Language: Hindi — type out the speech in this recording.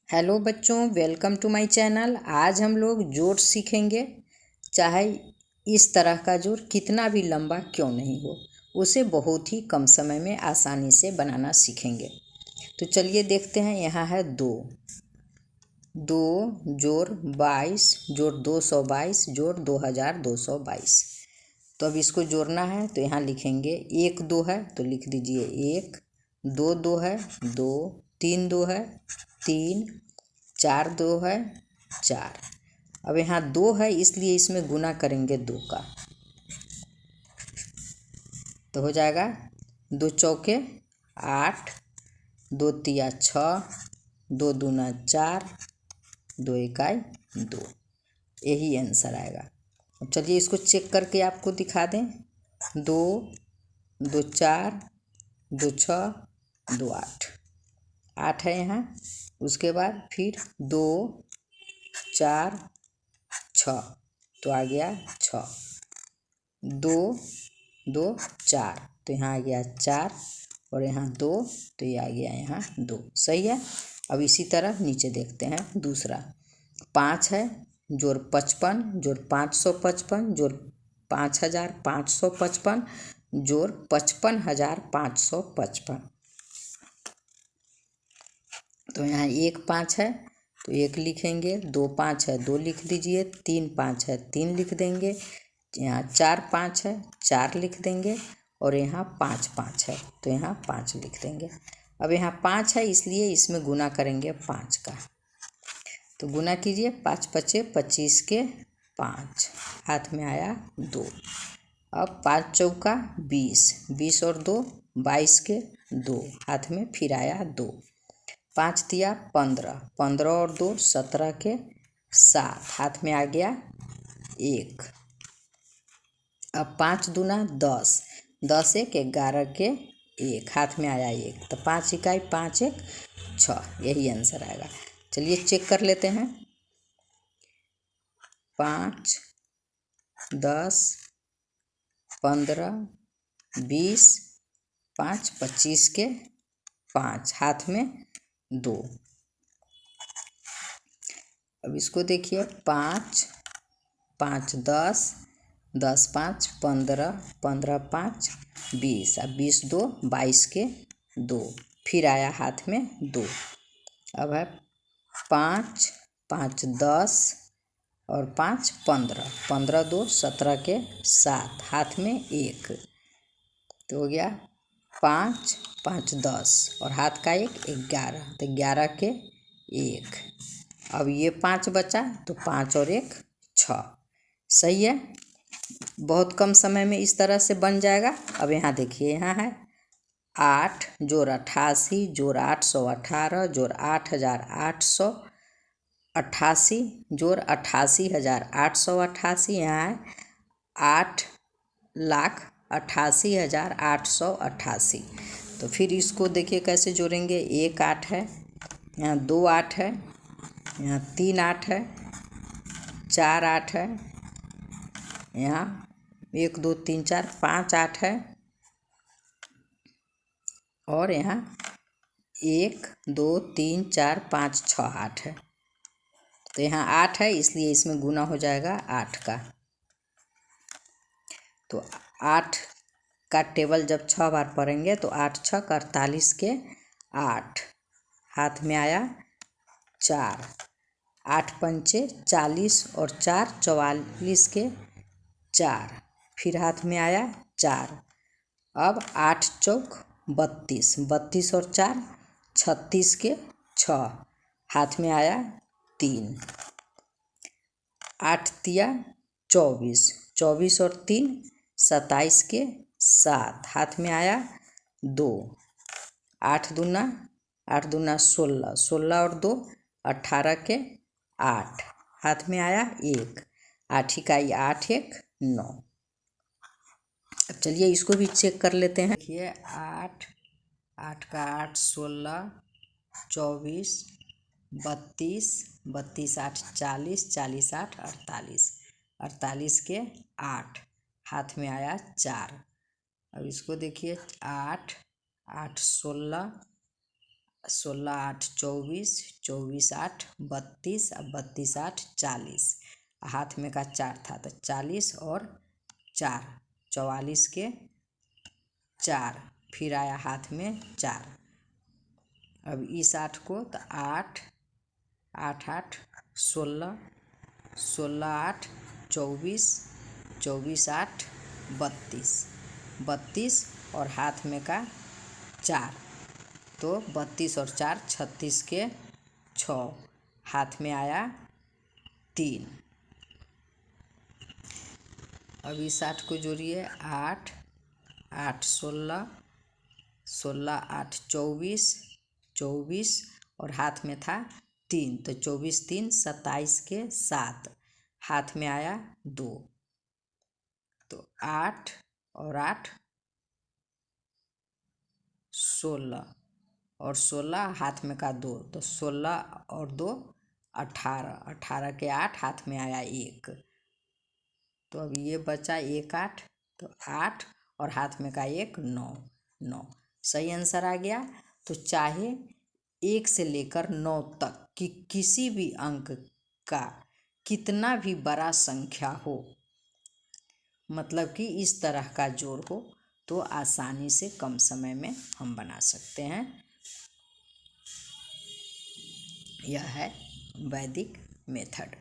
हेलो बच्चों, वेलकम टू माय चैनल। आज हम लोग जोड़ सीखेंगे। चाहे इस तरह का जोड़ कितना भी लंबा क्यों नहीं हो, उसे बहुत ही कम समय में आसानी से बनाना सीखेंगे। तो चलिए देखते हैं। यहाँ है 2 जोड़ 22 जोड़ 222 जोड़ 2222। तो अब इसको जोड़ना है तो यहाँ लिखेंगे 1 2 है तो लिख दीजिए 1, 2 2 है 2, 3 2 है 3, 4 2 है 4। अब यहाँ 2 है इसलिए इसमें गुना करेंगे 2 का, तो हो जाएगा 2 चौके 8, 2 तिया 6, 2 दूना 4, 2 इकाई 2। यही आंसर आएगा। अब चलिए इसको चेक करके आपको दिखा दें। 2 2 4 2 6 2 8 8 है यहाँ। उसके बाद फिर 2 4 6 तो आ गया 6, 2 2 4 तो यहाँ आ गया 4 और यहाँ 2 तो ये आ गया यहाँ 2। सही है। अब इसी तरह नीचे देखते हैं। दूसरा 5 है जोड़ 55 जोड़ 555 जोड़ 5555 जोड़ 55555। तो यहाँ 1 5 है तो 1 लिखेंगे, 2 5 है 2 लिख दीजिए, 3 5 है 3 लिख देंगे, यहाँ 4 5 है 4 लिख देंगे और यहाँ 5 5 है तो यहाँ 5 लिख देंगे। अब यहाँ 5 है इसलिए इसमें गुना करेंगे 5 का। तो गुना कीजिए, 5 पचे 25 के 5, हाथ में आया 2। अब 5 चौका 20, 20 और 2 22 के 2, हाथ में फिर आया 2। 5 तिया 15, 15 और 2 17 के 7, हाथ में आ गया 1। अब 5 दूना 10, 10 एक 11 के 1, हाथ में आया 1। तो 5 इकाई 5 1 6, यही आंसर आएगा। चलिए चेक कर लेते हैं। 5 10 15 20 5 25 के 5, हाथ में 2। अब इसको देखिए, 5 5 10 10 5 15 15 5 20, अब 20 2 22 के 2, फिर आया हाथ में 2। अब है 5 5 10 और 5 15, 15 2 17 के 7, हाथ में 1। तो हो गया 5 5 10 और हाथ का 1 11, तो 11 के 1। अब ये 5 बचा तो 5 और 1 6। सही है। बहुत कम समय में इस तरह से बन जाएगा। अब यहाँ देखिए, यहाँ है 8 जोड़ 88 जोड़ 818 जोड़ 8888 जोड़ 88,888। यहाँ है 8,88,888। तो फिर इसको देखिए कैसे जोड़ेंगे। 1 8 है, यहाँ 2 8 है, यहाँ 3 8 है, 4 8 है, यहाँ 1 2 3 4 5 8 है और यहाँ 1 2 3 4 5 6 8 है। तो यहाँ 8 है इसलिए इसमें गुना हो जाएगा 8 का। तो 8 का टेबल जब 6 बार पढ़ेंगे तो 8 6 48 के 8, हाथ में आया 4। 8 पंचे 40 और 4 44 के 4, फिर हाथ में आया 4। अब 8 चौक 32, 32 और 4 36 के 6, हाथ में आया 3। 8 तिया 24, 24 और 3 27 के 7, हाथ में आया 2। 8 दूना 16, 16 और 2 18 के 8, हाथ में आया 1। 8 इकाई 8 1 9। अब चलिए इसको भी चेक कर लेते हैं। देखिए 8 8 का 8 16 24 32 32 8 40 40 8 48 48 के 8, हाथ में आया 4। अब इसको देखिए 8 8 16 16 8 24, 24 8 32, अब 32 8 40, हाथ में का 4 था तो 40 और 4 44 के 4, फिर आया हाथ में 4। अब इस 8 को तो 8 8 8 16, 16 8 24, 24 8 32, 32 और हाथ में का 4, तो 32 और 4 36 के 6, हाथ में आया 3। अब इस 8 को जोड़िए, 8 8 16, 16 8 24, 24 और हाथ में था 3, तो 24 3 27 के 7, हाथ में आया 2, तो 8 और 8 16 और 16 हाथ में का 2, तो 16 और 2 18, 18 के 8, हाथ में आया 1, तो अब ये बचा 1 8, तो 8 और हाथ में का 1 9, 9 सही आंसर आ गया। तो चाहे 1 से लेकर 9 तक कि किसी भी अंक का कितना भी बड़ा संख्या हो, मतलब कि इस तरह का जोड़ हो, तो आसानी से कम समय में हम बना सकते हैं। यह है वैदिक मेथड।